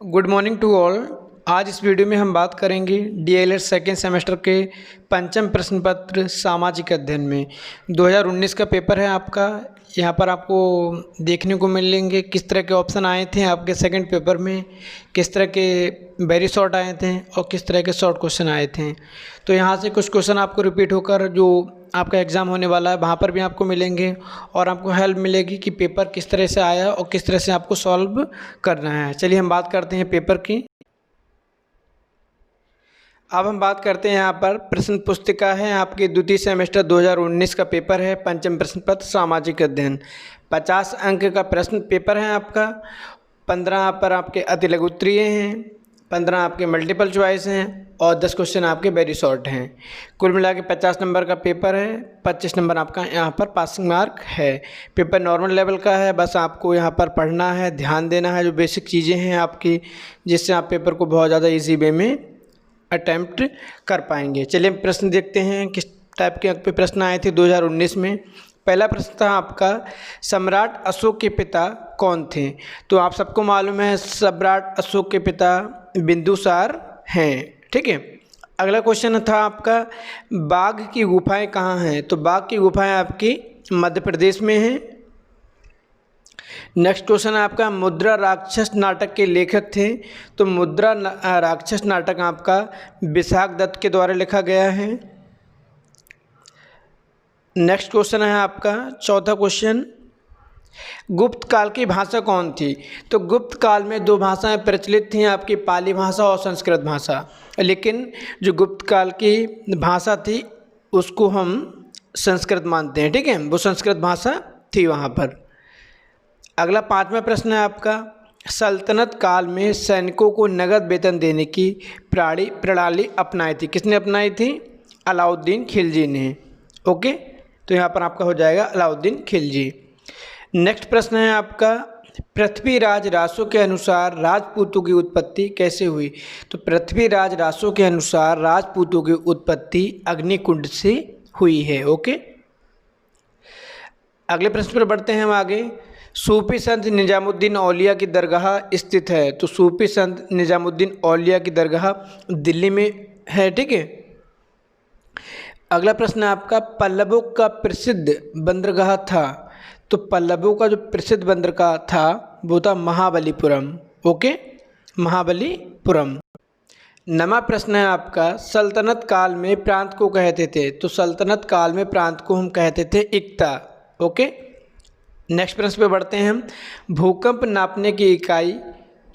Good morning to all. आज इस video में हम बात करेंगे डीएलएड सेकेंड सेमेस्टर के पंचम प्रश्न पत्र सामाजिक अध्ययन में 2019 का पेपर है आपका। यहाँ पर आपको देखने को मिलेंगे किस तरह के ऑप्शन आए थे आपके सेकंड पेपर में, किस तरह के वेरी शॉर्ट आए थे और किस तरह के शॉर्ट क्वेश्चन आए थे। तो यहाँ से कुछ क्वेश्चन आपको रिपीट होकर जो आपका एग्ज़ाम होने वाला है वहाँ पर भी आपको मिलेंगे और आपको हेल्प मिलेगी कि पेपर किस तरह से आया और किस तरह से आपको सॉल्व करना है। चलिए हम बात करते हैं पेपर की। अब हम बात करते हैं यहाँ पर प्रश्न पुस्तिका है आपके द्वितीय सेमेस्टर 2019 का पेपर है पंचम प्रश्न पत्र सामाजिक अध्ययन। 50 अंक का प्रश्न पेपर है आपका। 15 पर आपके अति लघु उत्तरीय हैं, 15 आपके मल्टीपल चॉइस हैं और 10 क्वेश्चन आपके वेरी शॉर्ट हैं। कुल मिला के 50 नंबर का पेपर है। 25 नंबर आपका यहाँ पर पासिंग मार्क है। पेपर नॉर्मल लेवल का है, बस आपको यहाँ पर पढ़ना है, ध्यान देना है जो बेसिक चीज़ें हैं आपकी, जिससे आप पेपर को बहुत ज़्यादा ईजी वे में अटैम्प्ट कर पाएंगे। चलिए प्रश्न देखते हैं किस टाइप के अंक पे प्रश्न आए थे 2019 में। पहला प्रश्न था आपका, सम्राट अशोक के पिता कौन थे? तो आप सबको मालूम है सम्राट अशोक के पिता बिंदुसार हैं, ठीक है। अगला क्वेश्चन था आपका, बाघ की गुफाएं कहाँ हैं? तो बाघ की गुफाएं आपकी मध्य प्रदेश में हैं। नेक्स्ट क्वेश्चन है आपका, मुद्रा राक्षस नाटक के लेखक थे? तो मुद्रा राक्षस नाटक आपका विशाख दत्त के द्वारा लिखा गया है। नेक्स्ट क्वेश्चन है आपका चौथा क्वेश्चन, गुप्त काल की भाषा कौन थी? तो गुप्त काल में दो भाषाएं प्रचलित थीं आपकी, पाली भाषा और संस्कृत भाषा, लेकिन जो गुप्त काल की भाषा थी उसको हम संस्कृत मानते हैं, ठीक है, वो संस्कृत भाषा थी वहाँ पर। अगला पांचवा प्रश्न है आपका, सल्तनत काल में सैनिकों को नगद वेतन देने की प्रणाली अपनाई थी? किसने अपनाई थी? अलाउद्दीन खिलजी ने। ओके, तो यहाँ पर आपका हो जाएगा अलाउद्दीन खिलजी। नेक्स्ट प्रश्न है आपका, पृथ्वीराज रासो के अनुसार राजपूतों की उत्पत्ति कैसे हुई? तो पृथ्वीराज रासो के अनुसार राजपूतों की उत्पत्ति अग्निकुंड से हुई है। ओके, अगले प्रश्न पर बढ़ते हैं हम आगे। सूफी संत निजामुद्दीन औलिया की दरगाह स्थित है? तो सूफी संत निजामुद्दीन औलिया की दरगाह दिल्ली में है, ठीक है। अगला प्रश्न है आपका, पल्लवों का प्रसिद्ध बंदरगाह था? तो पल्लवों का जो प्रसिद्ध बंदरगाह था वो था महाबलीपुरम। ओके, महाबलीपुरम। नवा प्रश्न है आपका, सल्तनत काल में प्रांत को कहते थे? तो सल्तनत काल में प्रांत को हम कहते थे इक्ता। ओके, नेक्स्ट प्रश्न पे बढ़ते हैं हम, भूकंप नापने की इकाई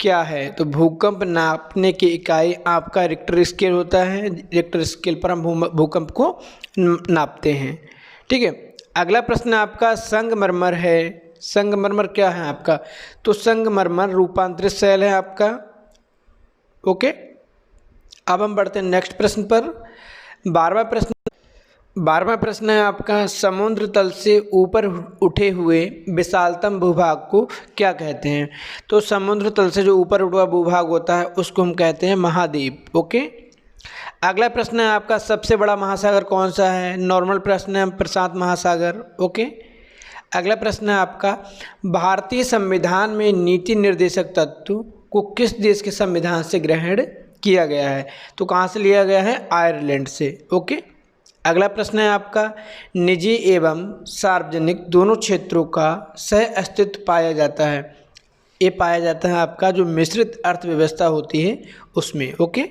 क्या है? तो भूकंप नापने की इकाई आपका रिक्टर स्केल होता है। रिक्टर स्केल पर हम भूकंप को नापते हैं, ठीक है। अगला प्रश्न आपका, संगमरमर है? संगमरमर क्या है आपका? तो संगमरमर रूपांतरित शैल है आपका। ओके, अब हम बढ़ते हैं नेक्स्ट प्रश्न पर। 12वां प्रश्न है आपका, समुद्र तल से ऊपर उठे हुए विशालतम भूभाग को क्या कहते हैं? तो समुद्र तल से जो ऊपर उठा भूभाग होता है उसको हम कहते हैं महाद्वीप। ओके, अगला प्रश्न है आपका, सबसे बड़ा महासागर कौन सा है? नॉर्मल प्रश्न है, प्रशांत महासागर। ओके, अगला प्रश्न है आपका, भारतीय संविधान में नीति निर्देशक तत्व को किस देश के संविधान से ग्रहण किया गया है? तो कहाँ से लिया गया है? आयरलैंड से। ओके, अगला प्रश्न है आपका, निजी एवं सार्वजनिक दोनों क्षेत्रों का सह अस्तित्व पाया जाता है? ये पाया जाता है आपका जो मिश्रित अर्थव्यवस्था होती है उसमें। ओके,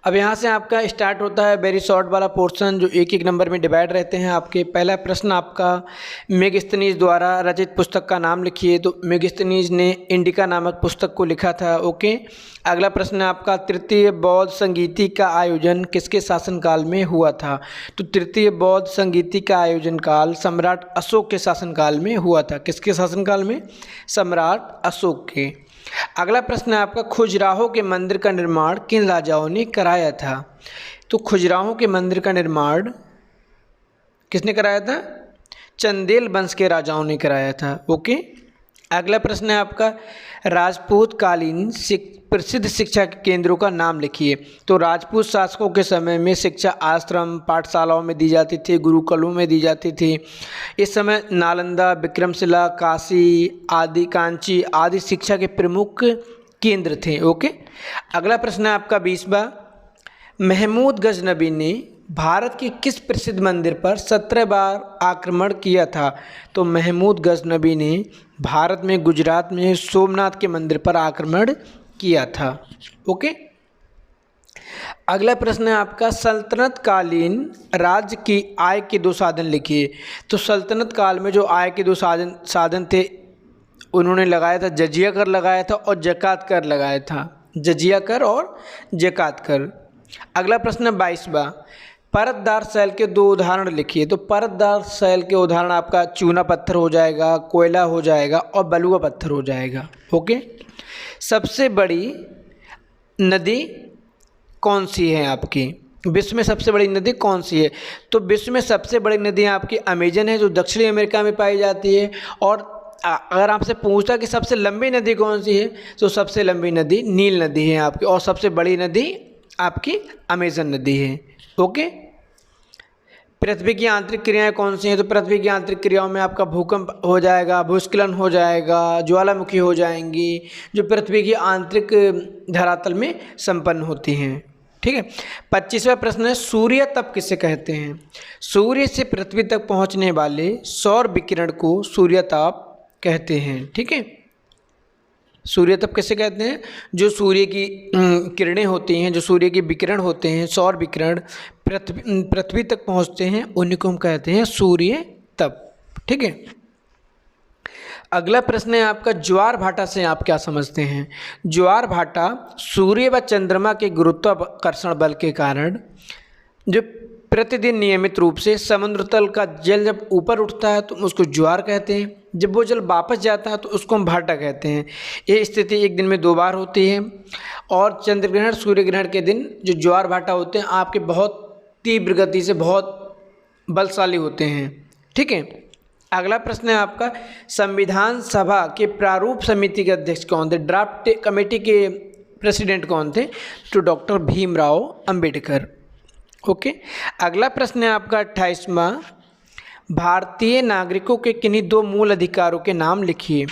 अब यहाँ से आपका स्टार्ट होता है वेरी शॉर्ट वाला पोर्शन जो एक एक नंबर में डिवाइड रहते हैं आपके। पहला प्रश्न आपका, मेगस्थनीज द्वारा रचित पुस्तक का नाम लिखिए? तो मेगस्थनीज ने इंडिका नामक पुस्तक को लिखा था। ओके, अगला प्रश्न आपका, तृतीय बौद्ध संगीति का आयोजन किसके शासनकाल में हुआ था? तो तृतीय बौद्ध संगीति का आयोजन काल सम्राट अशोक के शासनकाल में हुआ था। किसके शासनकाल में? सम्राट अशोक के। अगला प्रश्न है आपका, खजुराहो के मंदिर का निर्माण किन राजाओं ने कराया था? तो खजुराहो के मंदिर का निर्माण किसने कराया था? चंदेल वंश के राजाओं ने कराया था। ओके, अगला प्रश्न है आपका, राजपूत कालीन प्रसिद्ध शिक्षा के केंद्रों का नाम लिखिए? तो राजपूत शासकों के समय में शिक्षा आश्रम पाठशालाओं में दी जाती थी, गुरुकुलों में दी जाती थी। इस समय नालंदा, विक्रमशिला, काशी आदि, कांची आदि शिक्षा के प्रमुख केंद्र थे। ओके, अगला प्रश्न है आपका 20वां, महमूद गजनबी ने भारत के किस प्रसिद्ध मंदिर पर 17 बार आक्रमण किया था? तो महमूद गजनबी ने भारत में गुजरात में सोमनाथ के मंदिर पर आक्रमण किया था। ओके, अगला प्रश्न है आपका, सल्तनत कालीन राज्य की आय के दो साधन लिखिए। तो सल्तनत काल में जो आय के दो साधन थे उन्होंने लगाया था, जजिया कर लगाया था और ज़कात कर लगाया था, जजिया कर और ज़कात कर। अगला प्रश्न है 22वां, परतदार शैल के दो उदाहरण लिखिए। तो परतदार शैल के उदाहरण आपका चूना पत्थर हो जाएगा, कोयला हो जाएगा और बलुआ पत्थर हो जाएगा। ओके, सबसे बड़ी नदी कौन सी है आपकी? विश्व में सबसे बड़ी नदी कौन सी है? तो विश्व में सबसे बड़ी नदी आपकी अमेजन है जो दक्षिणी अमेरिका में पाई जाती है। और अगर आपसे पूछता कि सबसे लंबी नदी कौन सी है, तो सबसे लंबी नदी नील नदी है आपकी, और सबसे बड़ी नदी आपकी अमेजन नदी है। ओके, पृथ्वी की आंतरिक क्रियाएं कौन सी हैं? तो पृथ्वी की आंतरिक क्रियाओं में आपका भूकंप हो जाएगा, भूस्खलन हो जाएगा, ज्वालामुखी हो जाएंगी, जो पृथ्वी की आंतरिक धरातल में संपन्न होती हैं। ठीक है, 25वां प्रश्न है, सूर्य तप किसे कहते हैं? सूर्य से पृथ्वी तक पहुंचने वाले सौर विकिरण को सूर्य ताप कहते हैं। ठीक है, सूर्य तप किसे कहते हैं? जो सूर्य की किरणें होती हैं, जो सूर्य के विकिरण होते हैं, सौर विकिरण पृथ्वी तक पहुंचते हैं, उन्हीं को हम कहते हैं सूर्य तप। ठीक है, अगला प्रश्न है आपका, ज्वार भाटा से आप क्या समझते हैं? ज्वार भाटा सूर्य व चंद्रमा के गुरुत्वाकर्षण बल के कारण जो प्रतिदिन नियमित रूप से समुद्र तल का जल जब ऊपर उठता है तो उसको ज्वार कहते हैं, जब वो जल वापस जाता है तो उसको हम भाटा कहते हैं। ये स्थिति एक दिन में 2 बार होती है, और चंद्र ग्रहण सूर्य ग्रहण के दिन जो ज्वार भाटा होते हैं आपके बहुत तीव्र गति से बहुत बलशाली होते हैं। ठीक है, अगला प्रश्न है आपका, संविधान सभा के प्रारूप समिति के अध्यक्ष कौन थे? ड्राफ्ट कमेटी के प्रेसिडेंट कौन थे? तो डॉक्टर भीमराव अंबेडकर। ओके, अगला प्रश्न है आपका 28वां, भारतीय नागरिकों के किन्हीं 2 मूल अधिकारों के नाम लिखिए।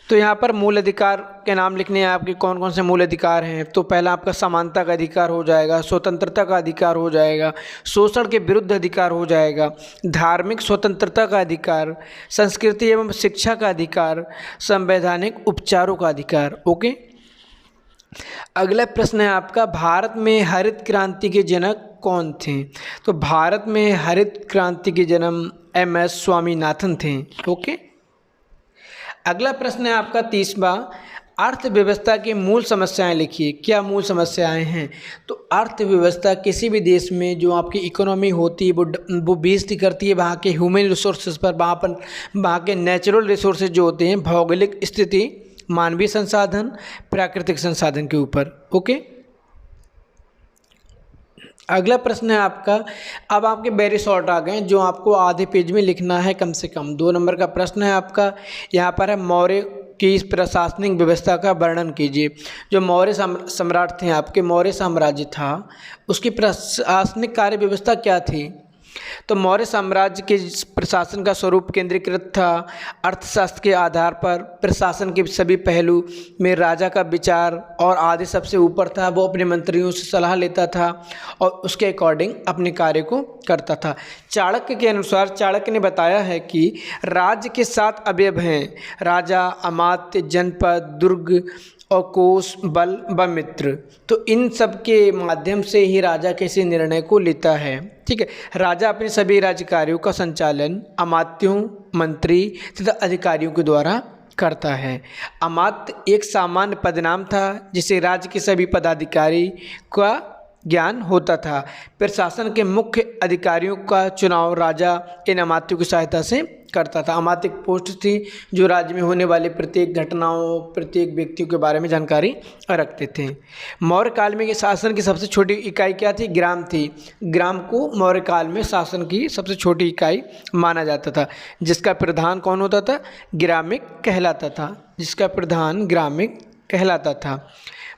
तो यहाँ पर मूल अधिकार के नाम लिखने हैं आपके, कौन कौन से मूल अधिकार हैं? तो पहला आपका समानता का अधिकार हो जाएगा, स्वतंत्रता का अधिकार हो जाएगा, शोषण के विरुद्ध अधिकार हो जाएगा, धार्मिक स्वतंत्रता का अधिकार, संस्कृति एवं शिक्षा का अधिकार, संवैधानिक उपचारों का अधिकार। ओके, अगला प्रश्न है आपका, भारत में हरित क्रांति के जनक कौन थे? तो भारत में हरित क्रांति के जन्म MS स्वामीनाथन थे। ओके, अगला प्रश्न है आपका 30वां, अर्थव्यवस्था की मूल समस्याएं लिखिए। क्या मूल समस्याएं हैं? तो अर्थव्यवस्था किसी भी देश में जो आपकी इकोनॉमी होती है वो बेस्ड करती है वहाँ के ह्यूमन रिसोर्सेज पर, वहाँ के नेचुरल रिसोर्सेज जो होते हैं, भौगोलिक स्थिति, मानवीय संसाधन, प्राकृतिक संसाधन के ऊपर। ओके, अगला प्रश्न है आपका, अब आपके वेरी शॉर्ट आ गए जो आपको आधे पेज में लिखना है कम से कम। 2 नंबर का प्रश्न है आपका, यहाँ पर है, मौर्य की इस प्रशासनिक व्यवस्था का वर्णन कीजिए। जो मौर्य सम्राट थे आपके, मौर्य साम्राज्य था, उसकी प्रशासनिक कार्य व्यवस्था क्या थी? तो मौर्य साम्राज्य के प्रशासन का स्वरूप केंद्रीकृत था, अर्थशास्त्र के आधार पर प्रशासन के सभी पहलू में राजा का विचार और आदेश सबसे ऊपर था। वो अपने मंत्रियों से सलाह लेता था और उसके अकॉर्डिंग अपने कार्य को करता था। चाणक्य के अनुसार, चाणक्य ने बताया है कि राज्य के 7 अवयव हैं, राजा, अमात्य, जनपद, दुर्ग और कोष, बल व मित्र। तो इन सब के माध्यम से ही राजा किसी निर्णय को लेता है। ठीक है, राजा अपने सभी राज्य कार्यों का संचालन अमात्यों, मंत्री तथा अधिकारियों के द्वारा करता है। अमात्य एक सामान्य पदनाम था जिसे राज्य के सभी पदाधिकारी का ज्ञान होता था। प्रशासन के मुख्य अधिकारियों का चुनाव राजा इन अमात्यों की सहायता से करता था। अमात्य पोस्ट थी जो राज्य में होने वाले प्रत्येक घटनाओं, प्रत्येक व्यक्तियों के बारे में जानकारी रखते थे। मौर्य काल में शासन की सबसे छोटी इकाई क्या थी? ग्राम थी। ग्राम को मौर्य काल में शासन की सबसे छोटी इकाई माना जाता था, जिसका प्रधान कौन होता था? ग्रामिक कहलाता था, जिसका प्रधान ग्रामिक कहलाता था।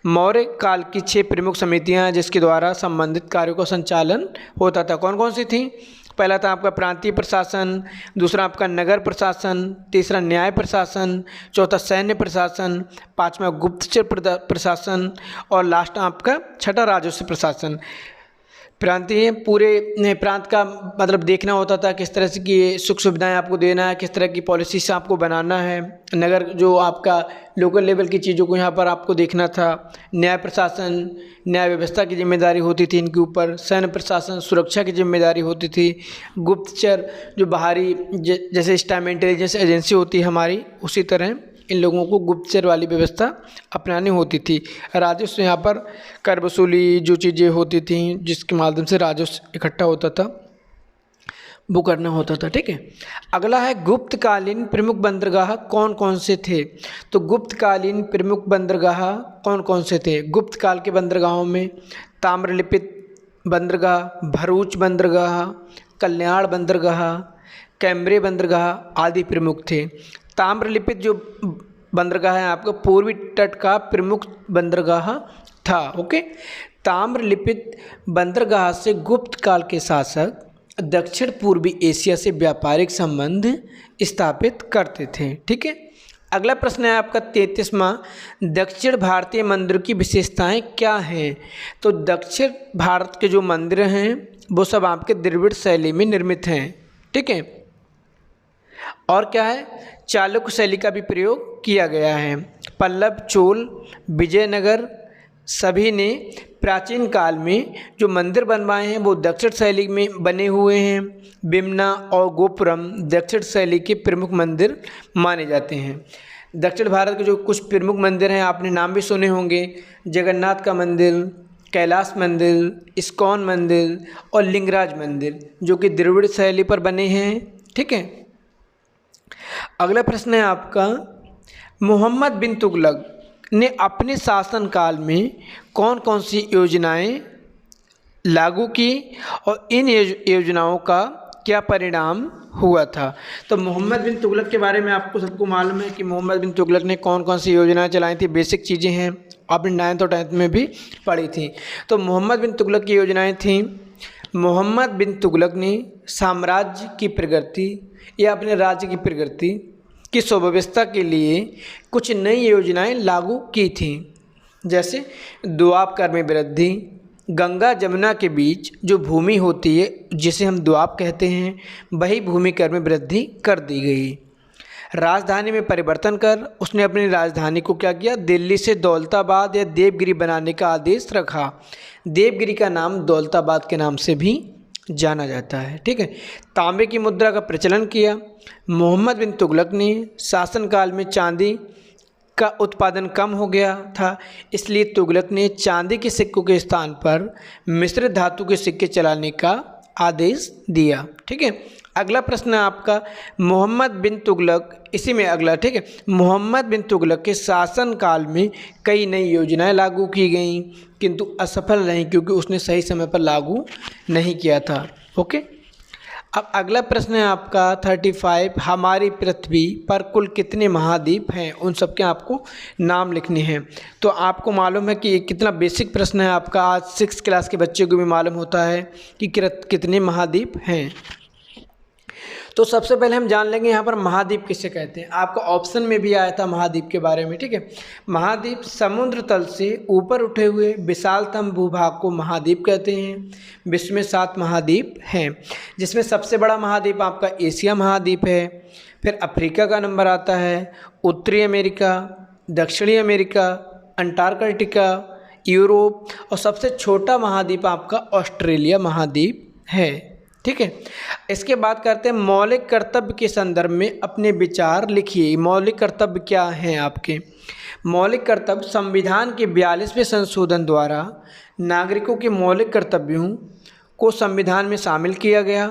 मौर्य काल की 6 प्रमुख समितियां जिसके द्वारा संबंधित कार्यों का संचालन होता था, कौन कौन सी थी? पहला था आपका प्रांतीय प्रशासन, दूसरा आपका नगर प्रशासन, तीसरा न्याय प्रशासन, चौथा सैन्य प्रशासन, पांचवा गुप्तचर प्रशासन और लास्ट आपका छठा राजस्व प्रशासन। प्रांतीय पूरे प्रांत का मतलब देखना होता था, किस तरह से की सुख सुविधाएं आपको देना है, किस तरह की पॉलिसी से आपको बनाना है। नगर जो आपका लोकल लेवल की चीज़ों को यहाँ पर आपको देखना था। न्याय प्रशासन न्याय व्यवस्था की जिम्मेदारी होती थी इनके ऊपर। सैन्य प्रशासन सुरक्षा की जिम्मेदारी होती थी। गुप्तचर जो बाहरी जैसे इस टाइम इंटेलिजेंस एजेंसी होती है हमारी, उसी तरह इन लोगों को गुप्तचर वाली व्यवस्था अपनानी होती थी। राजस्व यहाँ पर कर वसूली जो चीज़ें होती थी जिसके माध्यम से राजस्व इकट्ठा होता था वो करना होता था। ठीक है, अगला है गुप्तकालीन प्रमुख बंदरगाह कौन कौन से थे। तो गुप्तकालीन प्रमुख बंदरगाह कौन कौन से थे। गुप्त काल के बंदरगाहों में ताम्रलिप्त बंदरगाह, भरूच बंदरगाह, कल्याण बंदरगाह, कैम्ब्रे बंदरगाह आदि प्रमुख थे। ताम्रलिप्त जो बंदरगाह है आपका पूर्वी तट का प्रमुख बंदरगाह था। ओके, ताम्रलिप्त बंदरगाह से गुप्त काल के शासक दक्षिण पूर्वी एशिया से व्यापारिक संबंध स्थापित करते थे। ठीक है, अगला प्रश्न है आपका 33वां, दक्षिण भारतीय मंदिरों की विशेषताएं क्या हैं। तो दक्षिण भारत के जो मंदिर हैं वो सब आपके द्रविड़ शैली में निर्मित हैं। ठीक है, और क्या है, चालुक्य शैली का भी प्रयोग किया गया है। पल्लव, चोल, विजयनगर सभी ने प्राचीन काल में जो मंदिर बनवाए हैं वो दक्षिण शैली में बने हुए हैं। बिम्ना और गोपुरम दक्षिण शैली के प्रमुख मंदिर माने जाते हैं। दक्षिण भारत के जो कुछ प्रमुख मंदिर हैं आपने नाम भी सुने होंगे, जगन्नाथ का मंदिर, कैलाश मंदिर, इस्कॉन मंदिर और लिंगराज मंदिर जो कि द्रविड़ शैली पर बने हैं। ठीक है, अगला प्रश्न है आपका, मोहम्मद बिन तुगलक ने अपने शासनकाल में कौन कौन सी योजनाएं लागू की और इन योजनाओं का क्या परिणाम हुआ था। तो मोहम्मद बिन तुगलक के बारे में आपको सबको मालूम है कि मोहम्मद बिन तुगलक ने कौन कौन सी योजनाएं चलाई थी। बेसिक चीज़ें हैं, आपने 9th और 10th में भी पढ़ी थी। तो मोहम्मद बिन तुगलक की योजनाएं थीं, मोहम्मद बिन तुगलक ने साम्राज्य की प्रगति या अपने राज्य की प्रगति की सुव्यवस्था के लिए कुछ नई योजनाएं लागू की थीं, जैसे दोआब कर में वृद्धि, गंगा जमुना के बीच जो भूमि होती है जिसे हम दोआब कहते हैं वही भूमि कर में वृद्धि कर दी गई। राजधानी में परिवर्तन कर उसने अपनी राजधानी को क्या किया, दिल्ली से दौलताबाद या देवगिरी बनाने का आदेश रखा। देवगिरी का नाम दौलताबाद के नाम से भी जाना जाता है। ठीक है, तांबे की मुद्रा का प्रचलन किया। मोहम्मद बिन तुगलक ने शासनकाल में चांदी का उत्पादन कम हो गया था, इसलिए तुगलक ने चांदी के सिक्कों के स्थान पर मिश्रित धातु के सिक्के चलाने का आदेश दिया। ठीक है, अगला प्रश्न है आपका, मोहम्मद बिन तुगलक, इसी में अगला, ठीक है, मोहम्मद बिन तुगलक के शासनकाल में कई नई योजनाएं लागू की गईं किंतु असफल रहीं क्योंकि उसने सही समय पर लागू नहीं किया था। ओके, अब अगला प्रश्न है आपका 35, हमारी पृथ्वी पर कुल कितने महाद्वीप हैं, उन सब के आपको नाम लिखने हैं। तो आपको मालूम है कि ये कितना बेसिक प्रश्न है आपका, आज 6th क्लास के बच्चे को भी मालूम होता है कि कितने महाद्वीप हैं। तो सबसे पहले हम जान लेंगे यहाँ पर महाद्वीप किसे कहते हैं। आपका ऑप्शन में भी आया था महाद्वीप के बारे में। ठीक है, महाद्वीप समुद्र तल से ऊपर उठे हुए विशालतम भूभाग को महाद्वीप कहते हैं। विश्व में 7 महाद्वीप हैं, जिसमें सबसे बड़ा महाद्वीप आपका एशिया महाद्वीप है। फिर अफ्रीका का नंबर आता है, उत्तरी अमेरिका, दक्षिणी अमेरिका, अंटार्कटिका, यूरोप और सबसे छोटा महाद्वीप आपका ऑस्ट्रेलिया महाद्वीप है। ठीक है, इसके बाद करते हैं मौलिक कर्तव्य के संदर्भ में अपने विचार लिखिए। मौलिक कर्तव्य क्या हैं आपके। मौलिक कर्तव्य संविधान के 42वें संशोधन द्वारा नागरिकों के मौलिक कर्तव्यों को संविधान में शामिल किया गया।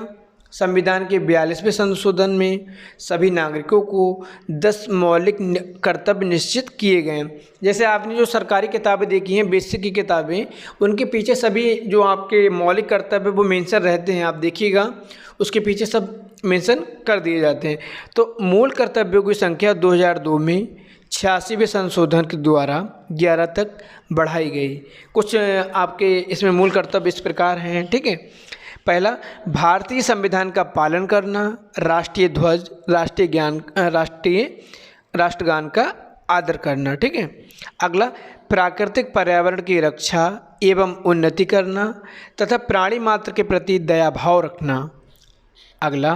संविधान के 42वें संशोधन में सभी नागरिकों को 10 मौलिक कर्तव्य निश्चित किए गए। जैसे आपने जो सरकारी किताबें देखी हैं, बेसिक की किताबें, उनके पीछे सभी जो आपके मौलिक कर्तव्य वो मेंशन रहते हैं। आप देखिएगा उसके पीछे सब मेंशन कर दिए जाते हैं। तो मूल कर्तव्यों की संख्या 2002 में 86वें संशोधन के द्वारा 11 तक बढ़ाई गई। कुछ आपके इसमें मूल कर्तव्य इस प्रकार हैं। ठीक है, पहला, भारतीय संविधान का पालन करना, राष्ट्रीय ध्वज, राष्ट्रगान का आदर करना। ठीक है। अगला, प्राकृतिक पर्यावरण की रक्षा एवं उन्नति करना तथा प्राणी मात्र के प्रति दया भाव रखना। अगला,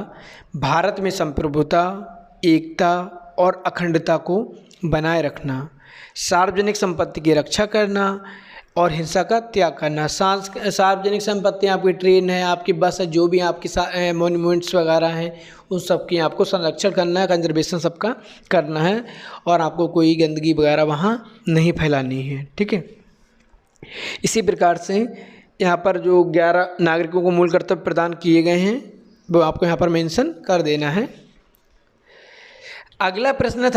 भारत में संप्रभुता, एकता और अखंडता को बनाए रखना, सार्वजनिक संपत्ति की रक्षा करना और हिंसा का त्याग करना। सार्वजनिक संपत्ति आपकी ट्रेन है, आपकी बस है, जो भी आपकी मोन्यूमेंट्स वगैरह हैं, उन सब की आपको संरक्षण करना है, कंजर्वेशन सबका करना है और आपको कोई गंदगी वगैरह वहाँ नहीं फैलानी है। ठीक है। इसी प्रकार से यहाँ पर जो 11 नागरिकों को मूल कर्तव्य प्रदान किए गए हैं वो आपको यहाँ पर मेंशन कर देना है। अगला प्रश्न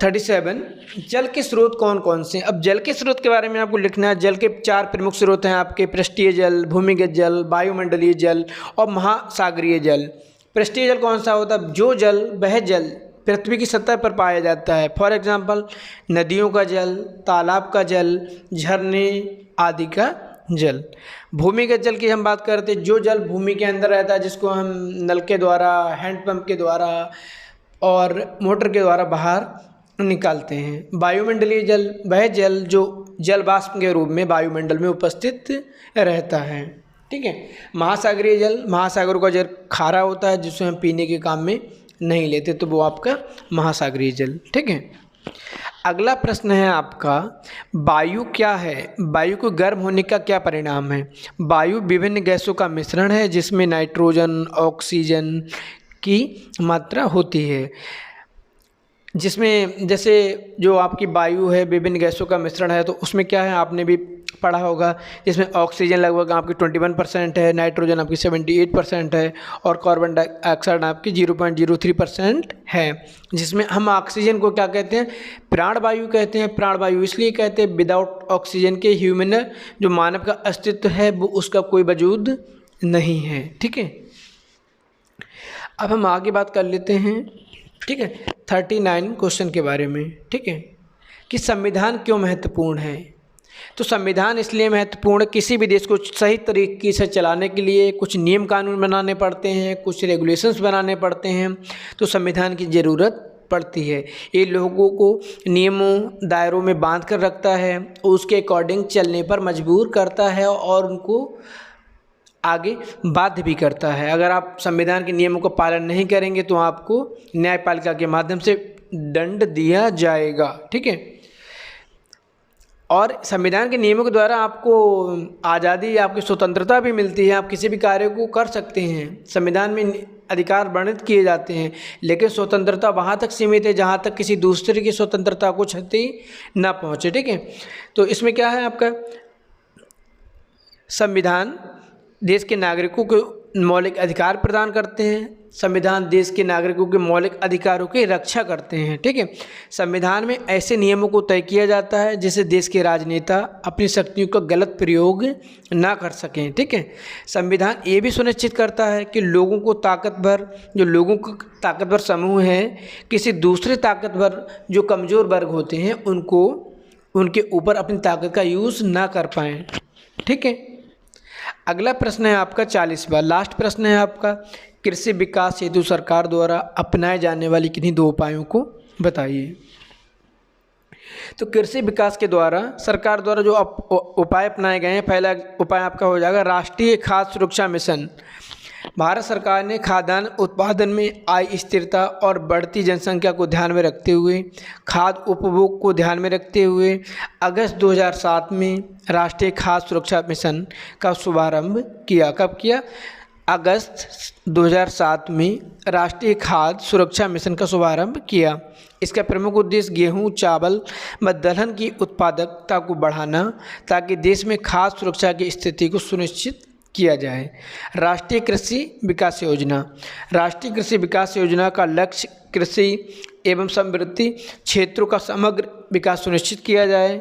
37, जल के स्रोत कौन कौन से हैं। अब जल के स्रोत के बारे में आपको लिखना है। जल के 4 प्रमुख स्रोत हैं आपके, पृष्ठीय जल, भूमिगत जल, वायुमंडलीय जल और महासागरीय जल। पृष्ठीय जल कौन सा होता है? जो जल, वह जल पृथ्वी की सतह पर पाया जाता है। फॉर एग्जाम्पल, नदियों का जल, तालाब का जल, झरने आदि का जल। भूमिगत जल की हम बात करते हैं, जो जल भूमि के अंदर रहता है, जिसको हम नल के द्वारा, हैंडपंप के द्वारा और मोटर के द्वारा बाहर निकालते हैं। वायुमंडलीय जल वह जल जो जल वाष्प के रूप में वायुमंडल में उपस्थित रहता है। ठीक है। महासागरीय जल, महासागरों का जल खारा होता है, जिसे हम पीने के काम में नहीं लेते, तो वो आपका महासागरीय जल। ठीक है। अगला प्रश्न है आपका, वायु क्या है? वायु को गर्म होने का क्या परिणाम है? वायु विभिन्न गैसों का मिश्रण है जिसमें नाइट्रोजन, ऑक्सीजन की मात्रा होती है। जिसमें जैसे जो आपकी वायु है विभिन्न गैसों का मिश्रण है, तो उसमें क्या है आपने भी पढ़ा होगा, जिसमें ऑक्सीजन लगभग आपकी 21% है, नाइट्रोजन आपकी 78% है और कार्बन डाइऑक्साइड आपकी 0.03% है। जिसमें हम ऑक्सीजन को क्या कहते हैं? प्राणवायु कहते हैं। प्राणवायु इसलिए कहते हैं, विदाउट ऑक्सीजन के ह्यूमन जो मानव का अस्तित्व है वो उसका कोई वजूद नहीं है। ठीक है। अब हम आगे बात कर लेते हैं। ठीक है। 39 क्वेश्चन के बारे में। ठीक है, कि संविधान क्यों महत्वपूर्ण है? तो संविधान इसलिए महत्वपूर्ण, किसी भी देश को सही तरीके से चलाने के लिए कुछ नियम कानून बनाने पड़ते हैं, कुछ रेगुलेशंस बनाने पड़ते हैं, तो संविधान की ज़रूरत पड़ती है। ये लोगों को नियमों दायरों में बांध कर रखता है, उसके अकॉर्डिंग चलने पर मजबूर करता है और उनको आगे बाध्य भी करता है। अगर आप संविधान के नियमों का पालन नहीं करेंगे तो आपको न्यायपालिका के माध्यम से दंड दिया जाएगा। ठीक है। और संविधान के नियमों के द्वारा आपको आज़ादी, आपकी स्वतंत्रता भी मिलती है, आप किसी भी कार्य को कर सकते हैं। संविधान में अधिकार वर्णित किए जाते हैं, लेकिन स्वतंत्रता वहाँ तक सीमित है जहाँ तक किसी दूसरे की स्वतंत्रता को क्षति ना पहुँचे। ठीक है। तो इसमें क्या है आपका, संविधान देश के नागरिकों को मौलिक अधिकार प्रदान करते हैं। संविधान देश के नागरिकों के मौलिक अधिकारों की रक्षा करते हैं। ठीक है। संविधान में ऐसे नियमों को तय किया जाता है जिससे देश के राजनेता अपनी शक्तियों का गलत प्रयोग ना कर सकें। ठीक है। संविधान ये भी सुनिश्चित करता है कि लोगों का ताकतवर समूह है, किसी दूसरे ताकतवर जो कमज़ोर वर्ग होते हैं उनको उनके ऊपर अपनी ताकत का यूज़ ना कर पाएँ। ठीक है। अगला प्रश्न है आपका 40वां, लास्ट प्रश्न है आपका, कृषि विकास हेतु सरकार द्वारा अपनाए जाने वाली किन्हीं 2 उपायों को बताइए। तो कृषि विकास के द्वारा सरकार द्वारा जो उपाय अपनाए गए हैं, पहला उपाय आपका हो जाएगा राष्ट्रीय खाद्य सुरक्षा मिशन। भारत सरकार ने खाद्यान्न उत्पादन में आई स्थिरता और बढ़ती जनसंख्या को ध्यान में रखते हुए, खाद्य उपभोग को ध्यान में रखते हुए अगस्त 2007 में राष्ट्रीय खाद्य सुरक्षा मिशन का शुभारंभ किया। कब किया? अगस्त 2007 में राष्ट्रीय खाद्य सुरक्षा मिशन का शुभारंभ किया। इसका प्रमुख उद्देश्य गेहूं, चावल व दलहन की उत्पादकता को बढ़ाना ताकि देश में खाद्य सुरक्षा की स्थिति को सुनिश्चित किया जाए। राष्ट्रीय कृषि विकास योजना, राष्ट्रीय कृषि विकास योजना का लक्ष्य कृषि एवं समृद्धि क्षेत्रों का समग्र विकास सुनिश्चित किया जाए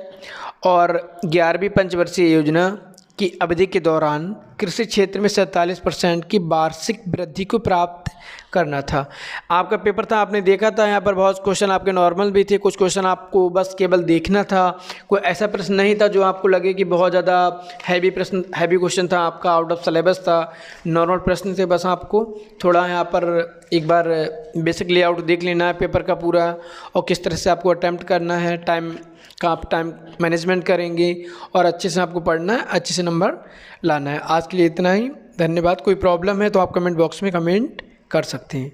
और 11वीं पंचवर्षीय योजना की अवधि के दौरान कृषि क्षेत्र में 47% की वार्षिक वृद्धि को प्राप्त करना था। आपका पेपर था, आपने देखा था, यहाँ पर बहुत क्वेश्चन आपके नॉर्मल भी थे, कुछ क्वेश्चन आपको बस केवल देखना था। कोई ऐसा प्रश्न नहीं था जो आपको लगे कि बहुत ज़्यादा हैवी क्वेश्चन था, आपका आउट ऑफ सिलेबस था। नॉर्मल प्रश्न थे, बस आपको थोड़ा यहाँ पर एक बार बेसिक लेआउट देख लेना है पेपर का पूरा, और किस तरह से आपको अटैम्प्ट करना है, आप टाइम मैनेजमेंट करेंगे और अच्छे से आपको पढ़ना है, अच्छे से नंबर लाना है। आज के लिए इतना ही, धन्यवाद। कोई प्रॉब्लम है तो आप कमेंट बॉक्स में कमेंट कर सकते हैं।